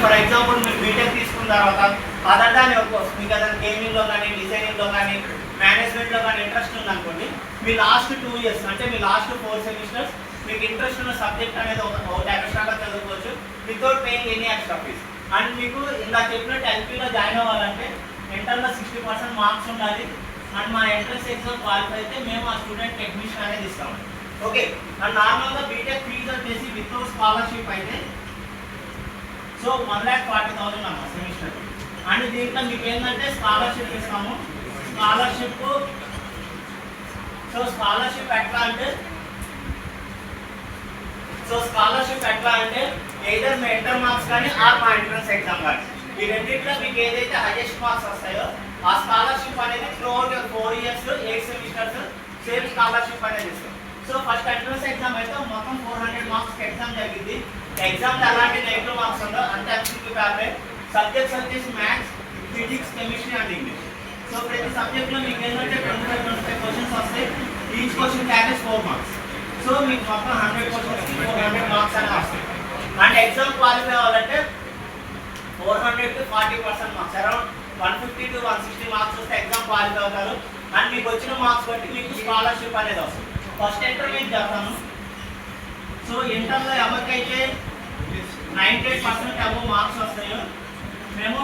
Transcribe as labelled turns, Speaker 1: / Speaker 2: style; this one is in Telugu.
Speaker 1: ఫర్ ఎగ్జాంపుల్ మీరు బీటెక్ తీసుకున్న తర్వాత అదర్ దాని మీకు ఏదైనా గేమింగ్లో కానీ డిజైనింగ్లో కానీ మేనేజ్మెంట్లో కానీ ఇంట్రెస్ట్ ఉందనుకోండి, మీ లాస్ట్ 2 ఇయర్స్ అంటే మీ లాస్ట్ 4 సెమిస్టర్స్ మీకు ఇంట్రెస్ట్ ఉన్న సబ్జెక్ట్ అనేది ఒకటి ఎక్స్ట్రాగా చదువుకోవచ్చు without paying any extra fees. And మీకు ఇలా చెప్పినట్టు ఎల్పీలో జాయిన్ అవ్వాలంటే ఇంటర్లో 60% మార్క్స్ ఉండాలి. అండ్ మా ఎంట్రన్స్ ఎగ్జామ్ క్వాలిఫై అయితే మేము ఆ స్టూడెంట్ అడ్మిషన్ అనేది ఇస్తాము. ఓకే, అండ్ నార్మల్గా బీటెక్ ఫీజు వచ్చేసి వితౌట్ స్కాలర్షిప్ అయితే సో 1,40,000 అమ్మ సెమిస్టర్. అండ్ దీంట్లో మీకు ఏంటంటే స్కాలర్షిప్ ఇస్తాము. స్కాలర్షిప్ ఎట్లా అంటే ఎయిదర్ మీ ఇంటర్ మార్క్స్ కానీ ఆర్ మా ఎంట్రన్స్ ఎగ్జామ్ కానీ ఈ రెండింటిలో మీకు ఏదైతే హైయెస్ట్ మార్క్స్ వస్తాయో ఆ స్కాలర్షిప్ అనేది through out 4 years 8 semesters same scholarship అనేది ఇస్తాం. సో ఫస్ట్ ఎంట్రన్స్ ఎగ్జామ్ అయితే మొత్తం 400 మార్క్స్కి ఎగ్జామ్ జరిగింది. ఎగ్జామ్లో ఎలాంటి నెగిటివ్ మార్క్స్ ఉండవు, అంతే ఎంసీక్యూ పేపర్. సబ్జెక్ట్స్ వచ్చేసి maths, physics, chemistry and English. So ప్రతి సబ్జెక్ట్లో మీకు ఏంటంటే 25 క్వశ్చన్స్ వస్తాయి. Each question carries 4 marks. So మీకు మొత్తం 100 క్వశ్చన్స్కి 400 మార్క్స్ అనేవి వస్తాయి. అండ్ ఎగ్జామ్ క్వాలిఫై అవ్వాలంటే 400 to 40% marks, around 150 to 160 marks వస్తే ఎగ్జామ్ క్వాలిఫై అవుతారు. అండ్ మీకు వచ్చిన మార్క్స్ బట్టి మీకు స్కాలర్షిప్ అనేది వస్తుంది. ఫస్ట్ ఇంటర్ మీకు చెప్తాను. సో ఇంటర్లో ఎవరికైతే 98% అబవ్ మార్క్స్ వస్తాయో మేము